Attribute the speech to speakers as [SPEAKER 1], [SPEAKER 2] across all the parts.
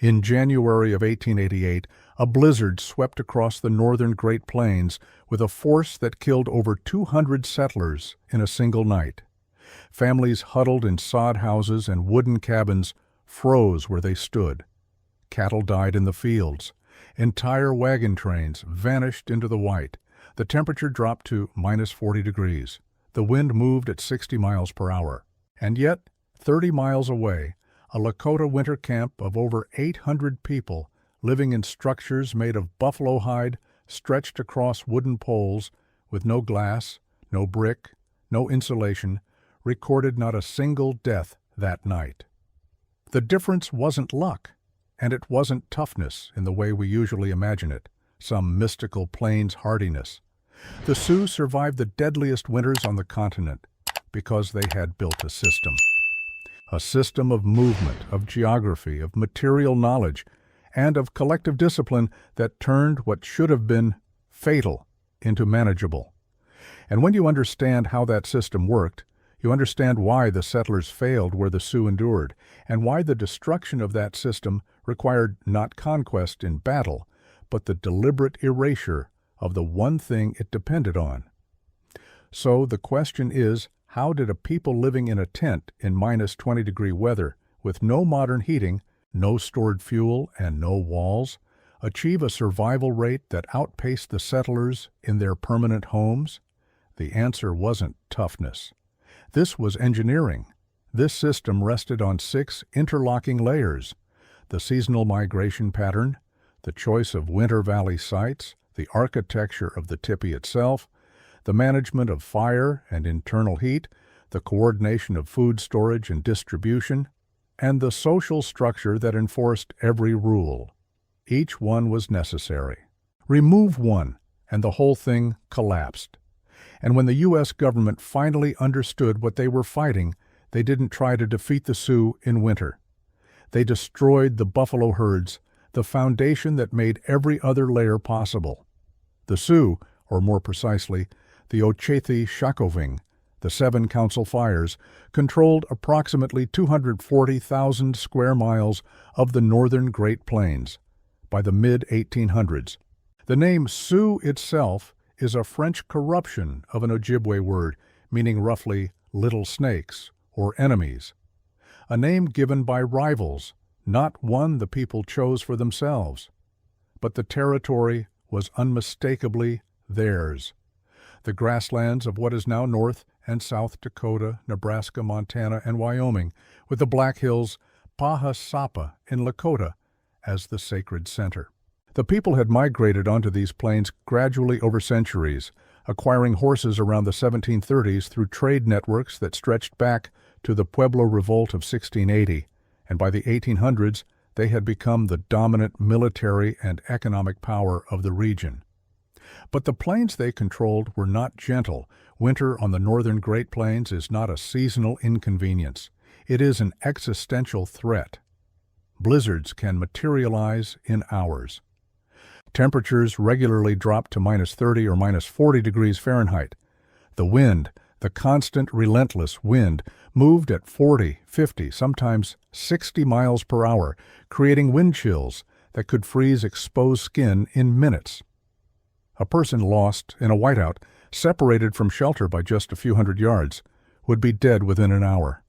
[SPEAKER 1] In January of 1888, a blizzard swept across the northern Great Plains with a force that killed over 200 settlers in a single night. Families huddled in sod houses and wooden cabins froze where they stood. Cattle died in the fields. Entire wagon trains vanished into the white. The temperature dropped to -40 degrees. The wind moved at 60 miles per hour. And yet, 30 miles away, a Lakota winter camp of over 800 people living in structures made of buffalo hide stretched across wooden poles with no glass, no brick, no insulation, recorded not a single death that night. The difference wasn't luck, and it wasn't toughness in the way we usually imagine it, some mystical plains hardiness. The Sioux survived the deadliest winters on the continent because they had built a system of movement, of geography, of material knowledge, and of collective discipline that turned what should have been fatal into manageable. And when you understand how that system worked, you understand why the settlers failed where the Sioux endured, and why the destruction of that system required not conquest in battle, but the deliberate erasure of the one thing it depended on. So the question is, how did a people living in a tent in -20-degree weather with no modern heating, no stored fuel, and no walls achieve a survival rate that outpaced the settlers in their permanent homes? The answer wasn't toughness. This was engineering. This system rested on 6 interlocking layers: the seasonal migration pattern, the choice of winter valley sites, the architecture of the tepee itself, the management of fire and internal heat, the coordination of food storage and distribution, and the social structure that enforced every rule. Each one was necessary. Remove one, and the whole thing collapsed. And when the U.S. government finally understood what they were fighting, they didn't try to defeat the Sioux in winter. They destroyed the buffalo herds, the foundation that made every other layer possible. The Sioux, or more precisely, the Ochathe-Shakowing, the 7 council fires, controlled approximately 240,000 square miles of the northern Great Plains by the mid-1800s. The name Sioux itself is a French corruption of an Ojibwe word meaning roughly little snakes or enemies, a name given by rivals, not one the people chose for themselves. But the territory was unmistakably theirs. The grasslands of what is now North and South Dakota, Nebraska, Montana, and Wyoming, with the Black Hills, Pahasapa in Lakota, as the sacred center. The people had migrated onto these plains gradually over centuries, acquiring horses around the 1730s through trade networks that stretched back to the Pueblo Revolt of 1680, and by the 1800s they had become the dominant military and economic power of the region. But the plains they controlled were not gentle. Winter on the northern Great Plains is not a seasonal inconvenience. It is an existential threat. Blizzards can materialize in hours. Temperatures regularly drop to -30 or -40 degrees Fahrenheit. The wind, the constant, relentless wind, moved at 40, 50, sometimes 60 miles per hour, creating wind chills that could freeze exposed skin in minutes. A person lost in a whiteout, separated from shelter by just a few hundred yards, would be dead within an hour.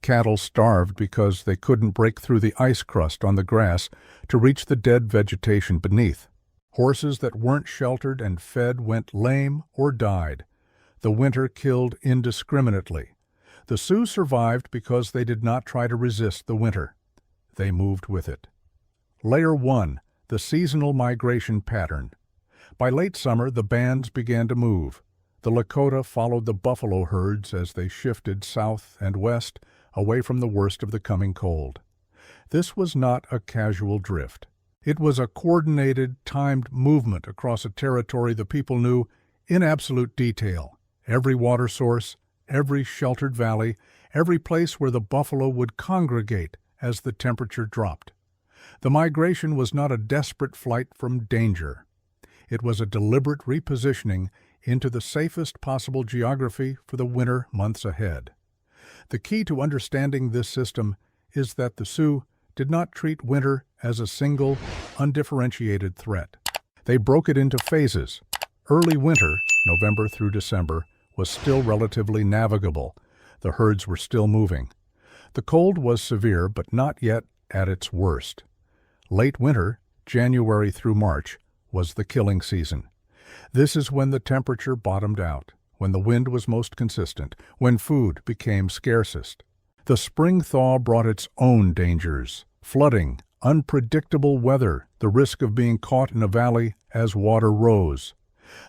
[SPEAKER 1] Cattle starved because they couldn't break through the ice crust on the grass to reach the dead vegetation beneath. Horses that weren't sheltered and fed went lame or died. The winter killed indiscriminately. The Sioux survived because they did not try to resist the winter. They moved with it. Layer 1, the seasonal migration pattern. By late summer, the bands began to move. The Lakota followed the buffalo herds as they shifted south and west, away from the worst of the coming cold. This was not a casual drift. It was a coordinated, timed movement across a territory the people knew in absolute detail. Every water source, every sheltered valley, every place where the buffalo would congregate as the temperature dropped. The migration was not a desperate flight from danger. It was a deliberate repositioning into the safest possible geography for the winter months ahead. The key to understanding this system is that the Sioux did not treat winter as a single, undifferentiated threat. They broke it into phases. Early winter, November through December, was still relatively navigable. The herds were still moving. The cold was severe, but not yet at its worst. Late winter, January through March, was the killing season. This is when the temperature bottomed out, when the wind was most consistent, when food became scarcest. The spring thaw brought its own dangers: flooding, unpredictable weather, the risk of being caught in a valley as water rose.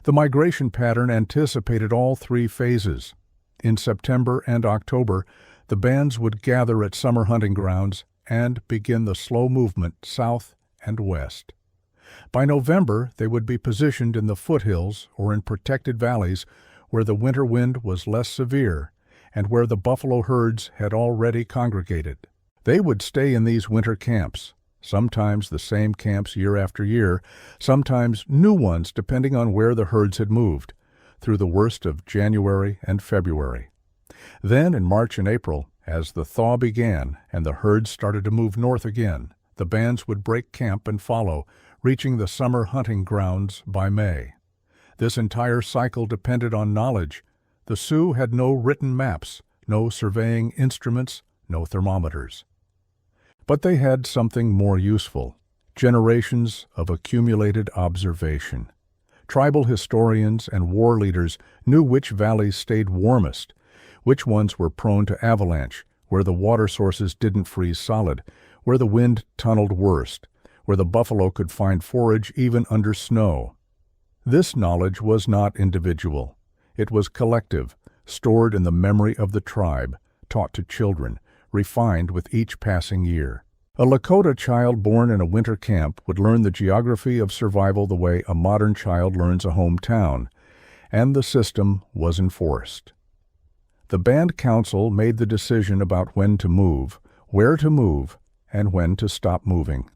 [SPEAKER 1] The migration pattern anticipated all three phases. In September and October, the bands would gather at summer hunting grounds and begin the slow movement south and west. By November, they would be positioned in the foothills or in protected valleys where the winter wind was less severe and where the buffalo herds had already congregated. They would stay in these winter camps, sometimes the same camps year after year, sometimes new ones depending on where the herds had moved, through the worst of January and February. Then in March and April, as the thaw began and the herds started to move north again, the bands would break camp and follow, reaching the summer hunting grounds by May. This entire cycle depended on knowledge. The Sioux had no written maps, no surveying instruments, no thermometers. But they had something more useful: generations of accumulated observation. Tribal historians and war leaders knew which valleys stayed warmest, which ones were prone to avalanche, where the water sources didn't freeze solid, where the wind tunneled worst, where the buffalo could find forage even under snow. This knowledge was not individual. It was collective, stored in the memory of the tribe, taught to children, refined with each passing year. A Lakota child born in a winter camp would learn the geography of survival the way a modern child learns a hometown, and the system was enforced. The band council made the decision about when to move, where to move, and when to stop moving.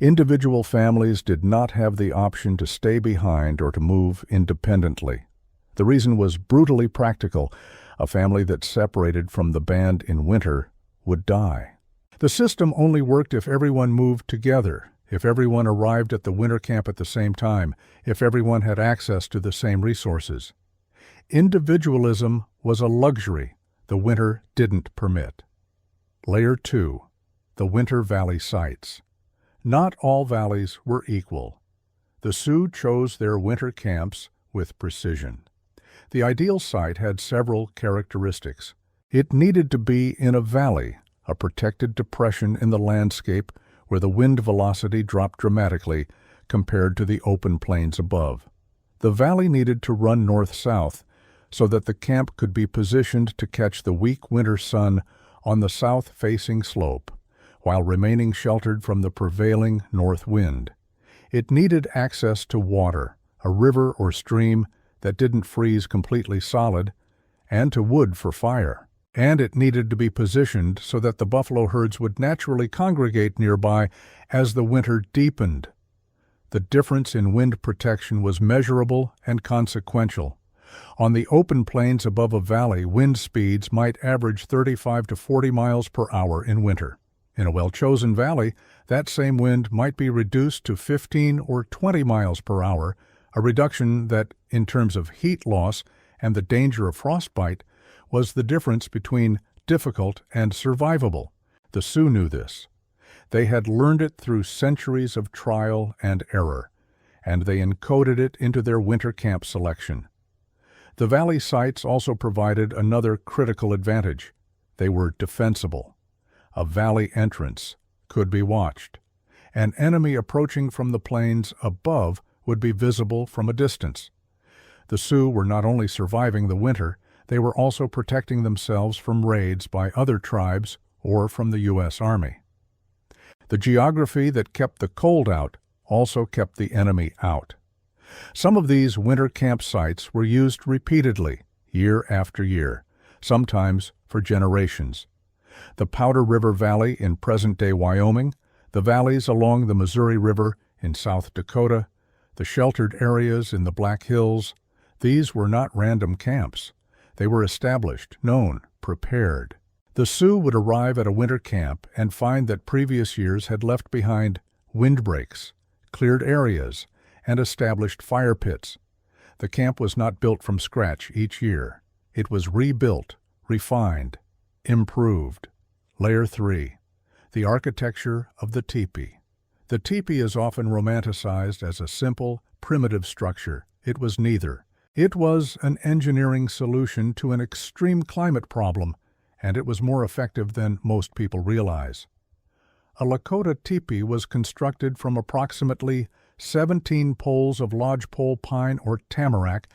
[SPEAKER 1] Individual families did not have the option to stay behind or to move independently. The reason was brutally practical. A family that separated from the band in winter would die. The system only worked if everyone moved together, if everyone arrived at the winter camp at the same time, if everyone had access to the same resources. Individualism was a luxury the winter didn't permit. Layer 2. The Winter Valley Sites. Not all valleys were equal. The Sioux chose their winter camps with precision. The ideal site had several characteristics. It needed to be in a valley, a protected depression in the landscape where the wind velocity dropped dramatically compared to the open plains above. The valley needed to run north-south so that the camp could be positioned to catch the weak winter sun on the south-facing slope, while remaining sheltered from the prevailing north wind. It needed access to water, a river or stream that didn't freeze completely solid, and to wood for fire. And it needed to be positioned so that the buffalo herds would naturally congregate nearby as the winter deepened. The difference in wind protection was measurable and consequential. On the open plains above a valley, wind speeds might average 35 to 40 miles per hour in winter. In a well-chosen valley, that same wind might be reduced to 15 or 20 miles per hour, a reduction that, in terms of heat loss and the danger of frostbite, was the difference between difficult and survivable. The Sioux knew this. They had learned it through centuries of trial and error, and they encoded it into their winter camp selection. The valley sites also provided another critical advantage. They were defensible. A valley entrance could be watched. An enemy approaching from the plains above would be visible from a distance. The Sioux were not only surviving the winter, they were also protecting themselves from raids by other tribes or from the U.S. Army. The geography that kept the cold out also kept the enemy out. Some of these winter campsites were used repeatedly, year after year, sometimes for generations. The Powder River Valley in present-day Wyoming, the valleys along the Missouri River in South Dakota, the sheltered areas in the Black Hills, these were not random camps. They were established, known, prepared. The Sioux would arrive at a winter camp and find that previous years had left behind windbreaks, cleared areas, and established fire pits. The camp was not built from scratch each year. It was rebuilt, refined, improved. Layer 3. The architecture of the tepee. The tepee is often romanticized as a simple, primitive structure. It was neither. It was an engineering solution to an extreme climate problem, and it was more effective than most people realize. A Lakota tepee was constructed from approximately 17 poles of lodgepole pine or tamarack,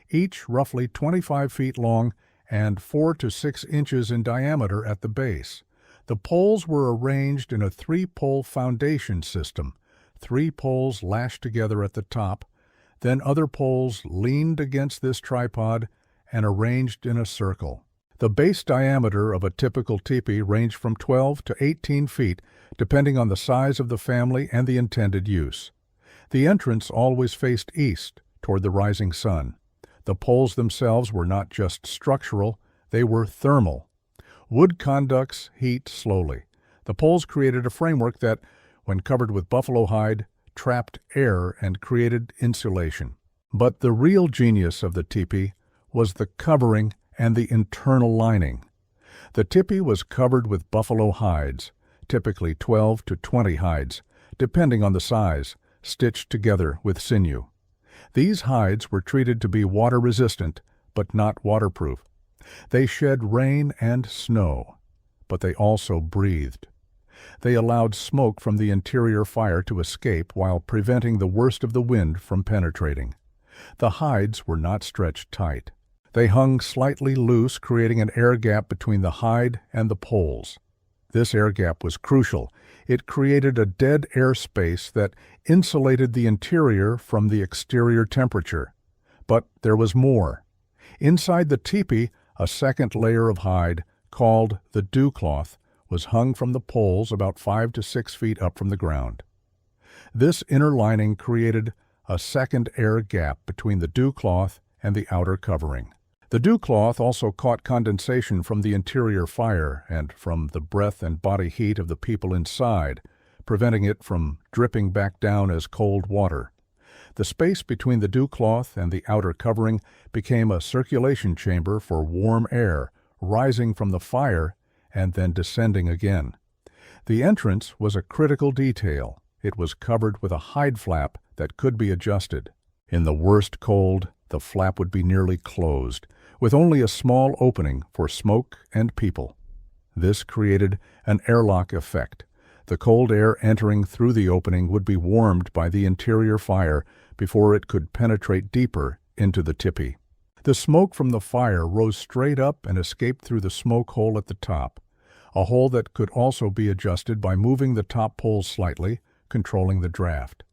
[SPEAKER 1] each roughly 25 feet long and 4 to 6 inches in diameter at the base. The poles were arranged in a 3-pole foundation system, 3 poles lashed together at the top, then other poles leaned against this tripod and arranged in a circle. The base diameter of a typical tepee ranged from 12 to 18 feet, depending on the size of the family and the intended use. The entrance always faced east, toward the rising sun. The poles themselves were not just structural, they were thermal. Wood conducts heat slowly. The poles created a framework that, when covered with buffalo hide, trapped air and created insulation. But the real genius of the tepee was the covering and the internal lining. The tepee was covered with buffalo hides, typically 12 to 20 hides, depending on the size, stitched together with sinew. These hides were treated to be water-resistant, but not waterproof. They shed rain and snow, but they also breathed. They allowed smoke from the interior fire to escape while preventing the worst of the wind from penetrating. The hides were not stretched tight. They hung slightly loose, creating an air gap between the hide and the poles. This air gap was crucial. It created a dead air space that insulated the interior from the exterior temperature. But there was more. Inside the tepee, a second layer of hide, called the dew cloth, was hung from the poles about 5 to 6 feet up from the ground. This inner lining created a second air gap between the dew cloth and the outer covering. The dew cloth also caught condensation from the interior fire and from the breath and body heat of the people inside, preventing it from dripping back down as cold water. The space between the dew cloth and the outer covering became a circulation chamber for warm air, rising from the fire and then descending again. The entrance was a critical detail. It was covered with a hide flap that could be adjusted. In the worst cold, the flap would be nearly closed, with only a small opening for smoke and people. This created an airlock effect. The cold air entering through the opening would be warmed by the interior fire before it could penetrate deeper into the tepee. The smoke from the fire rose straight up and escaped through the smoke hole at the top, a hole that could also be adjusted by moving the top poles slightly, controlling the draft.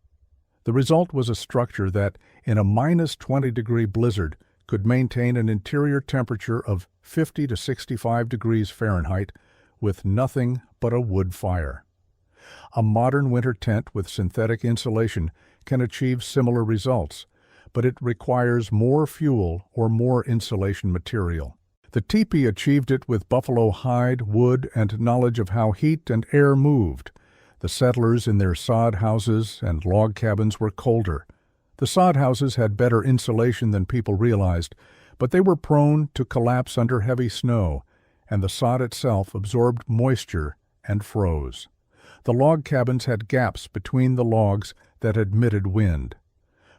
[SPEAKER 1] The result was a structure that, in a minus 20-degree blizzard, could maintain an interior temperature of 50 to 65 degrees Fahrenheit with nothing but a wood fire. A modern winter tent with synthetic insulation can achieve similar results, but it requires more fuel or more insulation material. The tepee achieved it with buffalo hide, wood, and knowledge of how heat and air moved. The settlers in their sod houses and log cabins were colder. The sod houses had better insulation than people realized, but they were prone to collapse under heavy snow, and the sod itself absorbed moisture and froze. The log cabins had gaps between the logs that admitted wind.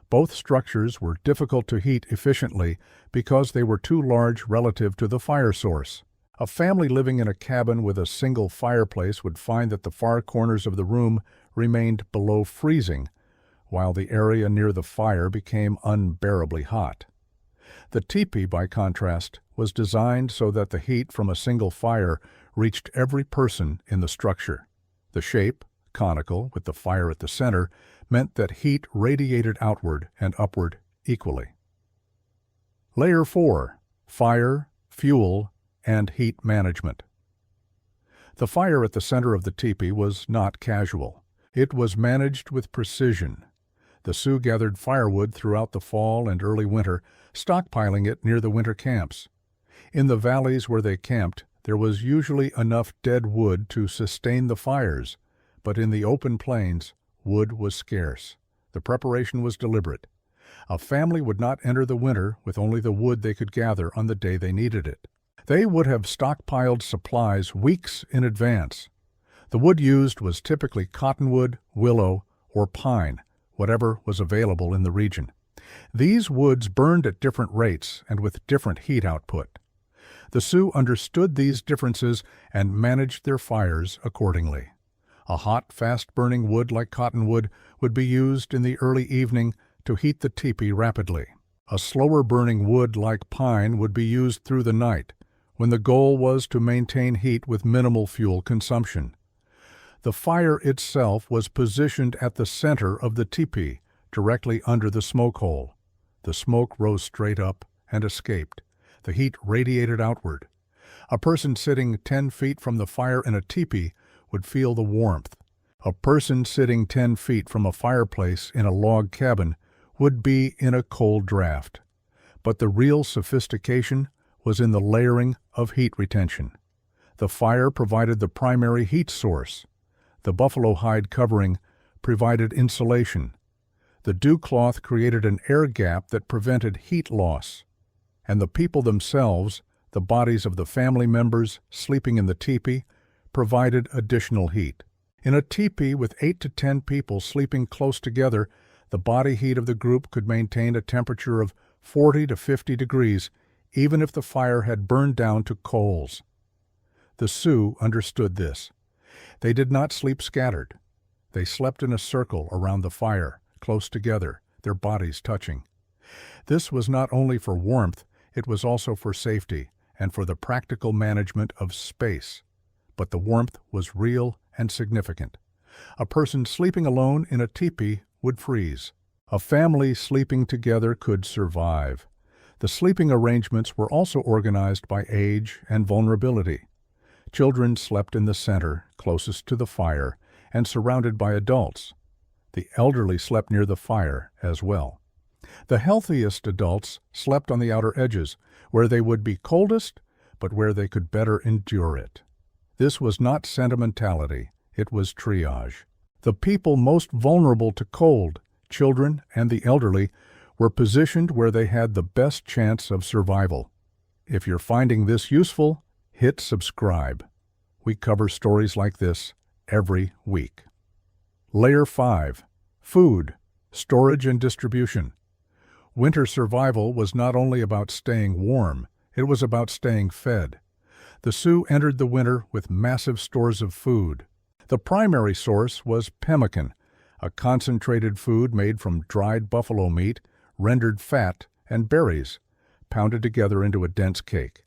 [SPEAKER 1] Both structures were difficult to heat efficiently because they were too large relative to the fire source. A family living in a cabin with a single fireplace would find that the far corners of the room remained below freezing, while the area near the fire became unbearably hot. The tepee, by contrast, was designed so that the heat from a single fire reached every person in the structure. The shape, conical, with the fire at the center, meant that heat radiated outward and upward equally. Layer 4. Fire, fuel, and heat management. The fire at the center of the tepee was not casual. It was managed with precision. The Sioux gathered firewood throughout the fall and early winter, stockpiling it near the winter camps. In the valleys where they camped, There was usually enough dead wood to sustain the fires, but in the open plains, wood was scarce. The preparation was deliberate. A family would not enter the winter with only the wood they could gather on the day they needed it. They would have stockpiled supplies weeks in advance. The wood used was typically cottonwood, willow, or pine, whatever was available in the region. These woods burned at different rates and with different heat output. The Sioux understood these differences and managed their fires accordingly. A hot, fast-burning wood like cottonwood would be used in the early evening to heat the tepee rapidly. A slower-burning wood like pine would be used through the night, when the goal was to maintain heat with minimal fuel consumption. The fire itself was positioned at the center of the tepee, directly under the smoke hole. The smoke rose straight up and escaped. The heat radiated outward. A person sitting 10 feet from the fire in a tepee would feel the warmth. A person sitting 10 feet from a fireplace in a log cabin would be in a cold draft. But the real sophistication was in the layering of heat retention. The fire provided the primary heat source. The buffalo hide covering provided insulation. The dew cloth created an air gap that prevented heat loss. And the people themselves, the bodies of the family members sleeping in the tepee, provided additional heat. In a tepee with 8 to 10 people sleeping close together, the body heat of the group could maintain a temperature of 40 to 50 degrees, even if the fire had burned down to coals. The Sioux understood this. They did not sleep scattered. They slept in a circle around the fire, close together, their bodies touching. This was not only for warmth, it was also for safety and for the practical management of space. But the warmth was real and significant. A person sleeping alone in a tepee would freeze. A family sleeping together could survive. The sleeping arrangements were also organized by age and vulnerability. Children slept in the center, closest to the fire, and surrounded by adults. The elderly slept near the fire as well. The healthiest adults slept on the outer edges, where they would be coldest, but where they could better endure it. This was not sentimentality, it was triage. The people most vulnerable to cold, children and the elderly, were positioned where they had the best chance of survival. If you're finding this useful, hit subscribe. We cover stories like this every week. Layer 5. Food, Storage and Distribution. Winter survival was not only about staying warm, it was about staying fed. The Sioux entered the winter with massive stores of food. The primary source was pemmican, a concentrated food made from dried buffalo meat, rendered fat, and berries, pounded together into a dense cake.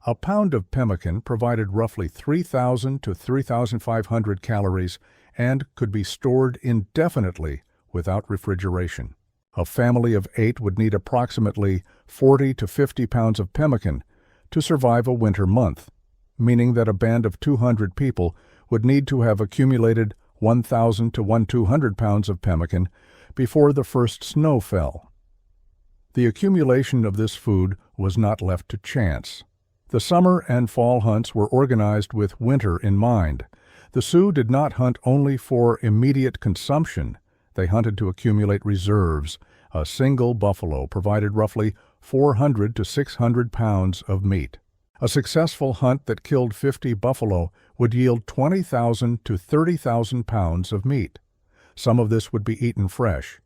[SPEAKER 1] A pound of pemmican provided roughly 3,000 to 3,500 calories and could be stored indefinitely without refrigeration. A family of 8 would need approximately 40 to 50 pounds of pemmican to survive a winter month, meaning that a band of 200 people would need to have accumulated 1,000 to 1,200 pounds of pemmican before the first snow fell. The accumulation of this food was not left to chance. The summer and fall hunts were organized with winter in mind. The Sioux did not hunt only for immediate consumption. They hunted to accumulate reserves. A single buffalo provided roughly 400 to 600 pounds of meat. A successful hunt that killed 50 buffalo would yield 20,000 to 30,000 pounds of meat. Some of this would be eaten fresh,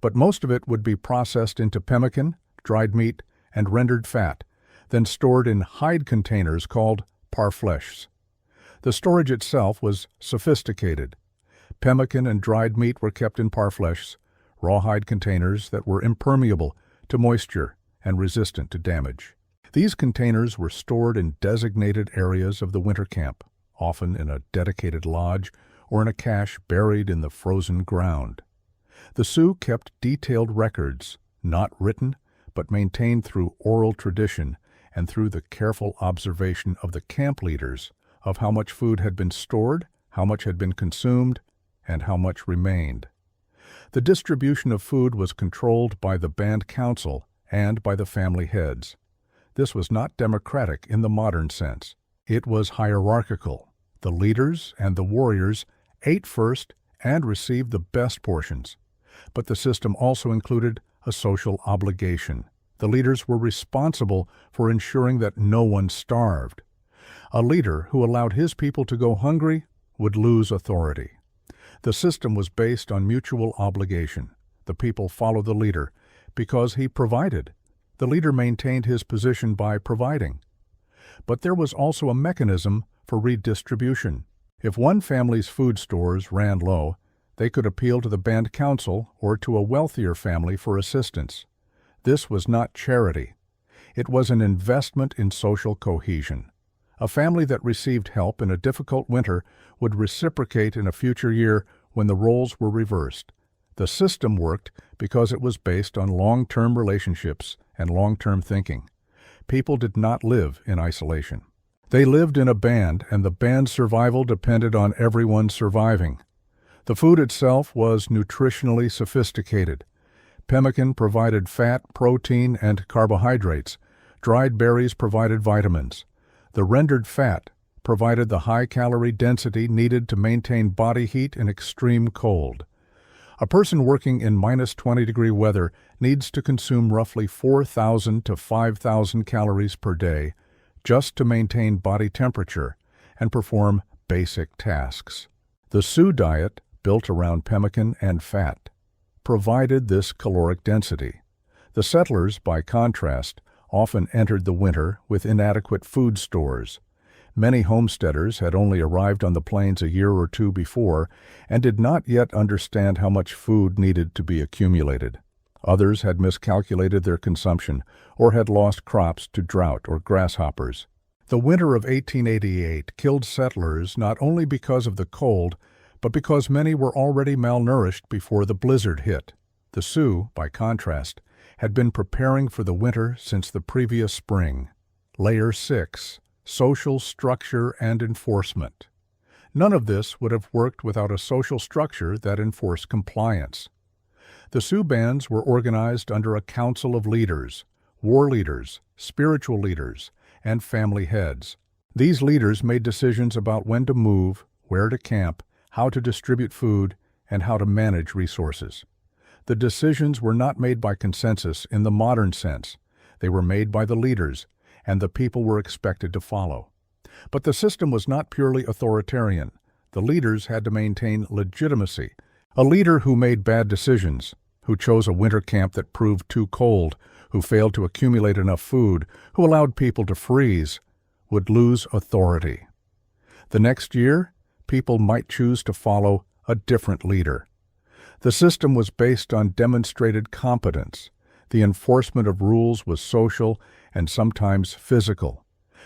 [SPEAKER 1] but most of it would be processed into pemmican, dried meat, and rendered fat, then stored in hide containers called parfleches. The storage itself was sophisticated. Pemmican and dried meat were kept in parfleches, rawhide containers that were impermeable to moisture and resistant to damage. These containers were stored in designated areas of the winter camp, often in a dedicated lodge or in a cache buried in the frozen ground. The Sioux kept detailed records, not written, but maintained through oral tradition and through the careful observation of the camp leaders of how much food had been stored, how much had been consumed, and how much remained. The distribution of food was controlled by the band council and by the family heads. This was not democratic in the modern sense. It was hierarchical. The leaders and the warriors ate first and received the best portions. But the system also included a social obligation. The leaders were responsible for ensuring that no one starved. A leader who allowed his people to go hungry would lose authority. The system was based on mutual obligation. The people followed the leader because he provided. The leader maintained his position by providing. But there was also a mechanism for redistribution. If one family's food stores ran low, they could appeal to the band council or to a wealthier family for assistance. This was not charity. It was an investment in social cohesion. A family that received help in a difficult winter would reciprocate in a future year when the roles were reversed. The system worked because it was based on long-term relationships and long-term thinking. People did not live in isolation. They lived in a band, and the band's survival depended on everyone surviving. The food itself was nutritionally sophisticated. Pemmican provided fat, protein, and carbohydrates. Dried berries provided vitamins. The rendered fat provided the high-calorie density needed to maintain body heat in extreme cold. A person working in -20-degree weather needs to consume roughly 4,000 to 5,000 calories per day just to maintain body temperature and perform basic tasks. The Sioux diet, built around pemmican and fat, provided this caloric density. The settlers, by contrast, often entered the winter with inadequate food stores. Many homesteaders had only arrived on the plains a year or two before and did not yet understand how much food needed to be accumulated. Others had miscalculated their consumption or had lost crops to drought or grasshoppers. The winter of 1888 killed settlers not only because of the cold, but because many were already malnourished before the blizzard hit. The Sioux, by contrast, had been preparing for the winter since the previous spring. Layer 6. Social structure and enforcement. None of this would have worked without a social structure that enforced compliance. The Sioux bands were organized under a council of leaders, war leaders, spiritual leaders, and family heads. These leaders made decisions about when to move, where to camp, how to distribute food, and how to manage resources. The decisions were not made by consensus in the modern sense. They were made by the leaders, and the people were expected to follow. But the system was not purely authoritarian. The leaders had to maintain legitimacy. A leader who made bad decisions, who chose a winter camp that proved too cold, who failed to accumulate enough food, who allowed people to freeze, would lose authority. The next year, people might choose to follow a different leader. The system was based on demonstrated competence. The enforcement of rules was social and sometimes physical.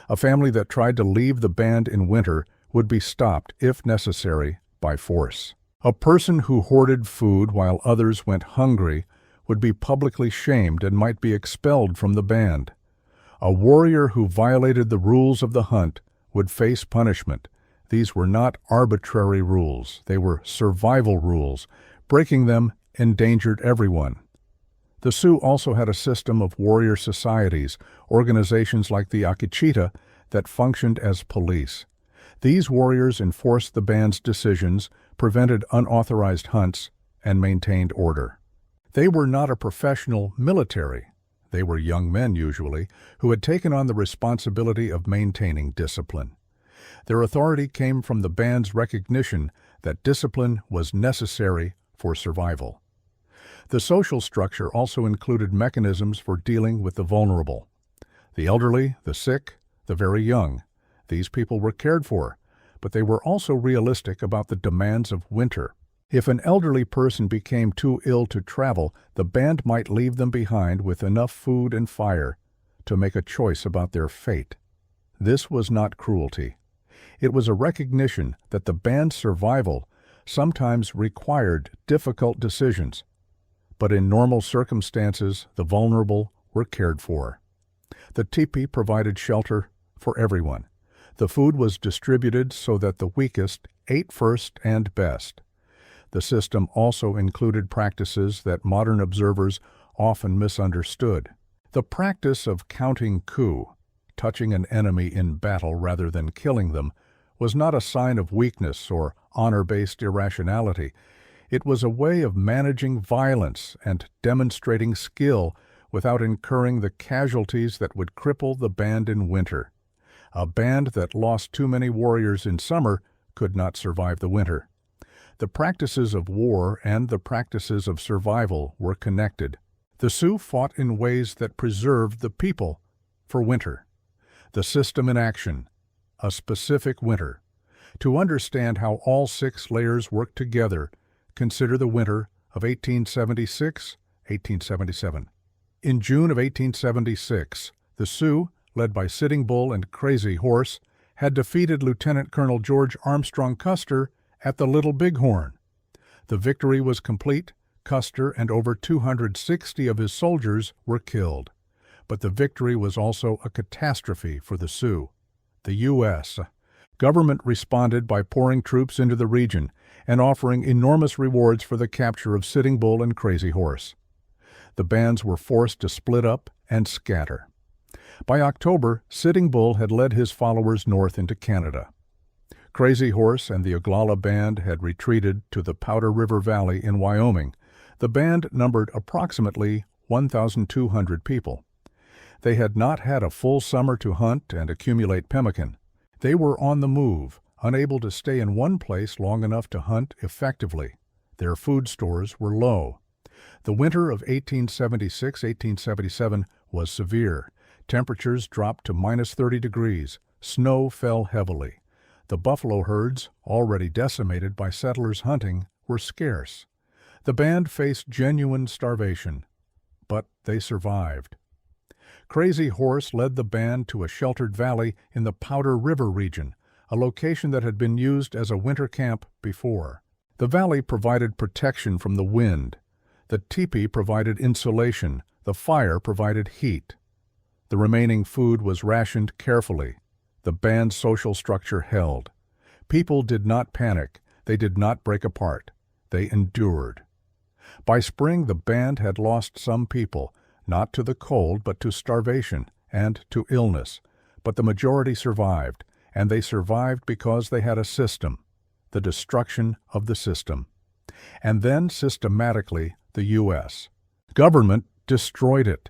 [SPEAKER 1] A family that tried to leave the band in winter would be stopped, if necessary, by force. A person who hoarded food while others went hungry would be publicly shamed and might be expelled from the band. A warrior who violated the rules of the hunt would face punishment. These were not arbitrary rules. They were survival rules. Breaking them endangered everyone. The Sioux also had a system of warrior societies, organizations like the Akechita, that functioned as police. These warriors enforced the band's decisions, prevented unauthorized hunts, and maintained order. They were not a professional military. They were young men, usually, who had taken on the responsibility of maintaining discipline. Their authority came from the band's recognition that discipline was necessary for survival. The social structure also included mechanisms for dealing with the vulnerable. The elderly, the sick, the very young. These people were cared for, but they were also realistic about the demands of winter. If an elderly person became too ill to travel, the band might leave them behind with enough food and fire to make a choice about their fate. This was not cruelty. It was a recognition that the band's survival sometimes required difficult decisions, but in normal circumstances, the vulnerable were cared for. The tepee provided shelter for everyone. The food was distributed so that the weakest ate first and best. The system also included practices that modern observers often misunderstood. The practice of counting coup, touching an enemy in battle rather than killing them was not a sign of weakness or honor-based irrationality. It was a way of managing violence and demonstrating skill without incurring the casualties that would cripple the band in winter. A band that lost too many warriors in summer could not survive the winter. The practices of war and the practices of survival were connected. The Sioux fought in ways that preserved the people for winter. The system in action, a specific winter. To understand how all 6 layers work together, consider the winter of 1876-1877. In June of 1876, the Sioux, led by Sitting Bull and Crazy Horse, had defeated Lieutenant Colonel George Armstrong Custer at the Little Bighorn. The victory was complete. Custer and over 260 of his soldiers were killed. But the victory was also a catastrophe for the Sioux. The U.S. government responded by pouring troops into the region and offering enormous rewards for the capture of Sitting Bull and Crazy Horse. The bands were forced to split up and scatter. By October, Sitting Bull had led his followers north into Canada. Crazy Horse and the Oglala Band had retreated to the Powder River Valley in Wyoming. The band numbered approximately 1,200 people. They had not had a full summer to hunt and accumulate pemmican. They were on the move, unable to stay in one place long enough to hunt effectively. Their food stores were low. The winter of 1876-1877 was severe. Temperatures dropped to -30 degrees. Snow fell heavily. The buffalo herds, already decimated by settlers hunting, were scarce. The band faced genuine starvation, but they survived. Crazy Horse led the band to a sheltered valley in the Powder River region, a location that had been used as a winter camp before. The valley provided protection from the wind. The tepee provided insulation. The fire provided heat. The remaining food was rationed carefully. The band's social structure held. People did not panic. They did not break apart. They endured. By spring, the band had lost some people, not to the cold, but to starvation and to illness. But the majority survived, and they survived because they had a system, the destruction of the system. And then, systematically, the U.S. government destroyed it.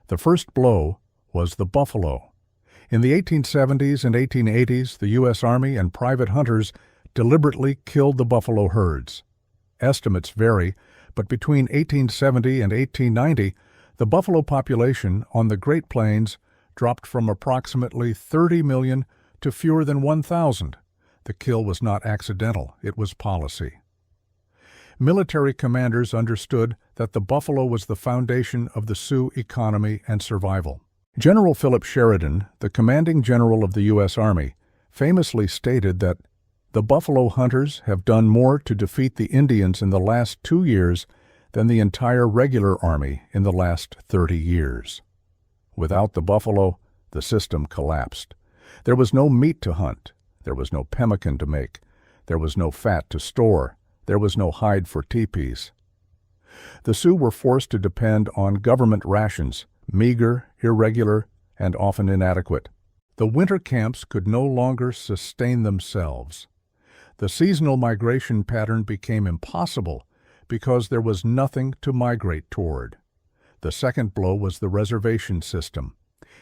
[SPEAKER 1] The first blow was the buffalo. In the 1870s and 1880s, the U.S. Army and private hunters deliberately killed the buffalo herds. Estimates vary, but between 1870 and 1890, the buffalo population on the Great Plains dropped from approximately 30 million to fewer than 1,000. The kill was not accidental, it was policy. Military commanders understood that the buffalo was the foundation of the Sioux economy and survival. General Philip Sheridan, the commanding general of the U.S. Army, famously stated that the buffalo hunters have done more to defeat the Indians in the last 2 years than the entire regular army in the last 30 years. Without the buffalo, the system collapsed. There was no meat to hunt. There was no pemmican to make. There was no fat to store. There was no hide for teepees. The Sioux were forced to depend on government rations, meager, irregular, and often inadequate. The winter camps could no longer sustain themselves. The seasonal migration pattern became impossible because there was nothing to migrate toward. The second blow was the reservation system.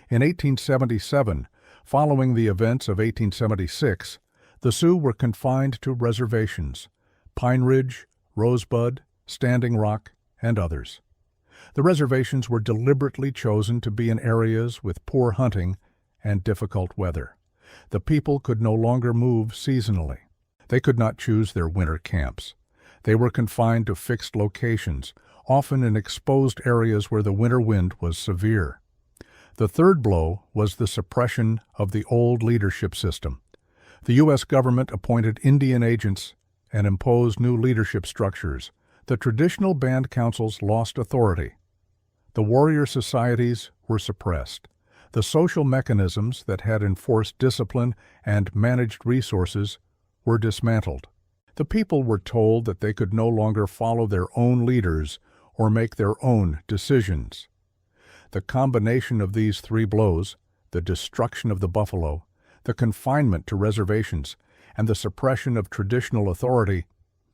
[SPEAKER 1] In 1877, following the events of 1876, the Sioux were confined to reservations: Pine Ridge, Rosebud, Standing Rock, and others. The reservations were deliberately chosen to be in areas with poor hunting and difficult weather. The people could no longer move seasonally. They could not choose their winter camps. They were confined to fixed locations, often in exposed areas where the winter wind was severe. The third blow was the suppression of the old leadership system. The U.S. government appointed Indian agents and imposed new leadership structures. The traditional band councils lost authority. The warrior societies were suppressed. The social mechanisms that had enforced discipline and managed resources were dismantled. The people were told that they could no longer follow their own leaders or make their own decisions. The combination of these three blows, the destruction of the buffalo, the confinement to reservations, and the suppression of traditional authority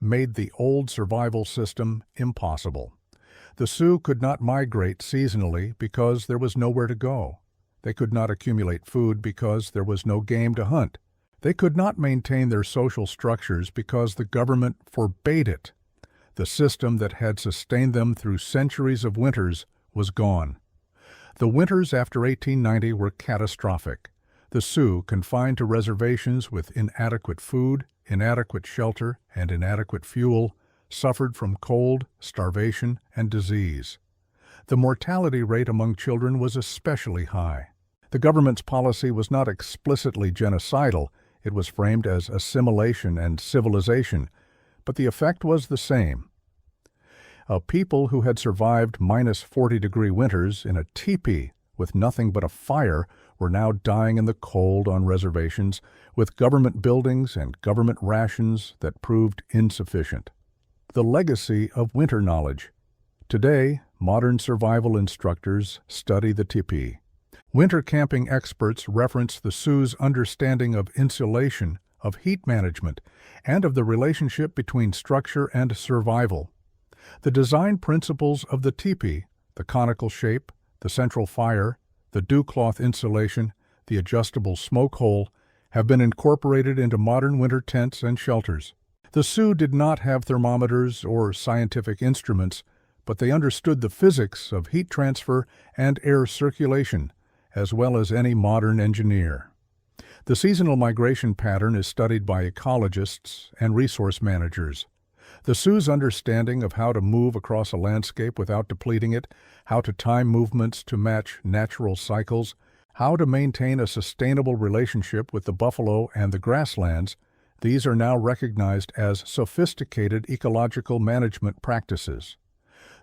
[SPEAKER 1] made the old survival system impossible. The Sioux could not migrate seasonally because there was nowhere to go. They could not accumulate food because there was no game to hunt. They could not maintain their social structures because the government forbade it. The system that had sustained them through centuries of winters was gone. The winters after 1890 were catastrophic. The Sioux, confined to reservations with inadequate food, inadequate shelter, and inadequate fuel, suffered from cold, starvation, and disease. The mortality rate among children was especially high. The government's policy was not explicitly genocidal. It was framed as assimilation and civilization, but the effect was the same. A people who had survived minus 40-degree winters in a tepee with nothing but a fire were now dying in the cold on reservations with government buildings and government rations that proved insufficient. The legacy of winter knowledge. Today, modern survival instructors study the tepee. Winter camping experts reference the Sioux's understanding of insulation, of heat management, and of the relationship between structure and survival. The design principles of the tepee, the conical shape, the central fire, the dew-cloth insulation, the adjustable smoke hole, have been incorporated into modern winter tents and shelters. The Sioux did not have thermometers or scientific instruments, but they understood the physics of heat transfer and air circulation, as well as any modern engineer. The seasonal migration pattern is studied by ecologists and resource managers. The Sioux's understanding of how to move across a landscape without depleting it, how to time movements to match natural cycles, how to maintain a sustainable relationship with the buffalo and the grasslands, these are now recognized as sophisticated ecological management practices.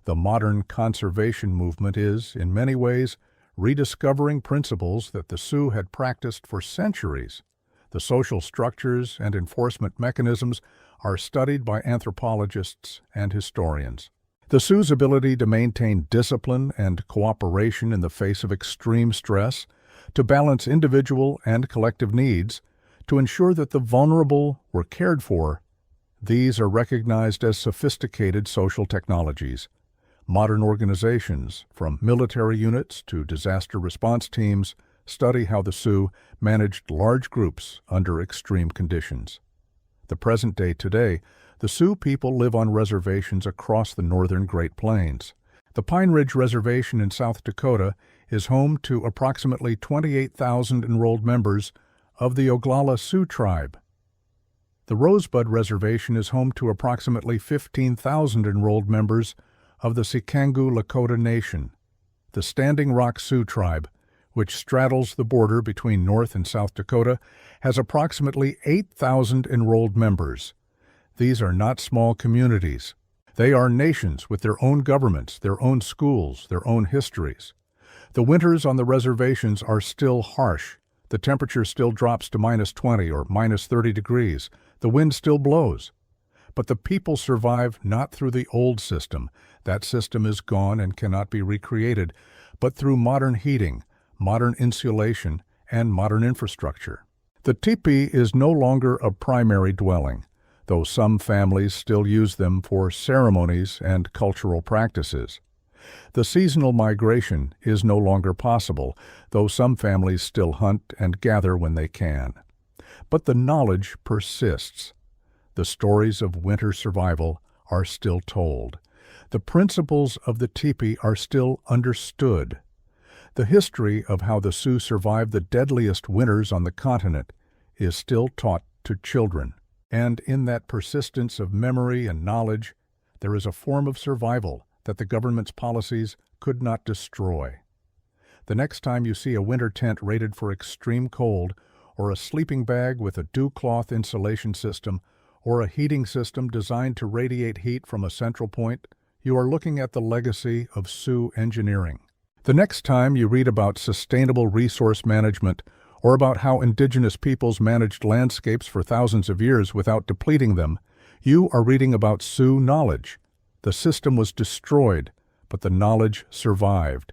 [SPEAKER 1] The modern conservation movement is, in many ways, rediscovering principles that the Sioux had practiced for centuries. The social structures and enforcement mechanisms are studied by anthropologists and historians. The Sioux's ability to maintain discipline and cooperation in the face of extreme stress, to balance individual and collective needs, to ensure that the vulnerable were cared for, these are recognized as sophisticated social technologies. Modern organizations, from military units to disaster response teams, study how the Sioux managed large groups under extreme conditions. The present day today, the Sioux people live on reservations across the northern Great Plains. The Pine Ridge Reservation in South Dakota is home to approximately 28,000 enrolled members of the Oglala Sioux tribe. The Rosebud Reservation is home to approximately 15,000 enrolled members of the Sikangu Lakota Nation. The Standing Rock Sioux tribe, which straddles the border between North and South Dakota, has approximately 8,000 enrolled members. These are not small communities. They are nations with their own governments, their own schools, their own histories. The winters on the reservations are still harsh. The temperature still drops to minus 20 or minus 30 degrees. The wind still blows. But the people survive not through the old system. That system is gone and cannot be recreated, but through modern heating, modern insulation, and modern infrastructure. The tepee is no longer a primary dwelling, though some families still use them for ceremonies and cultural practices. The seasonal migration is no longer possible, though some families still hunt and gather when they can. But the knowledge persists. The stories of winter survival are still told. The principles of the tepee are still understood. The history of how the Sioux survived the deadliest winters on the continent is still taught to children. And in that persistence of memory and knowledge, there is a form of survival that the government's policies could not destroy. The next time you see a winter tent rated for extreme cold, or a sleeping bag with a dew-cloth insulation system, or a heating system designed to radiate heat from a central point, you are looking at the legacy of Sioux engineering. The next time you read about sustainable resource management, or about how indigenous peoples managed landscapes for thousands of years without depleting them, you are reading about Sioux knowledge. The system was destroyed, but the knowledge survived.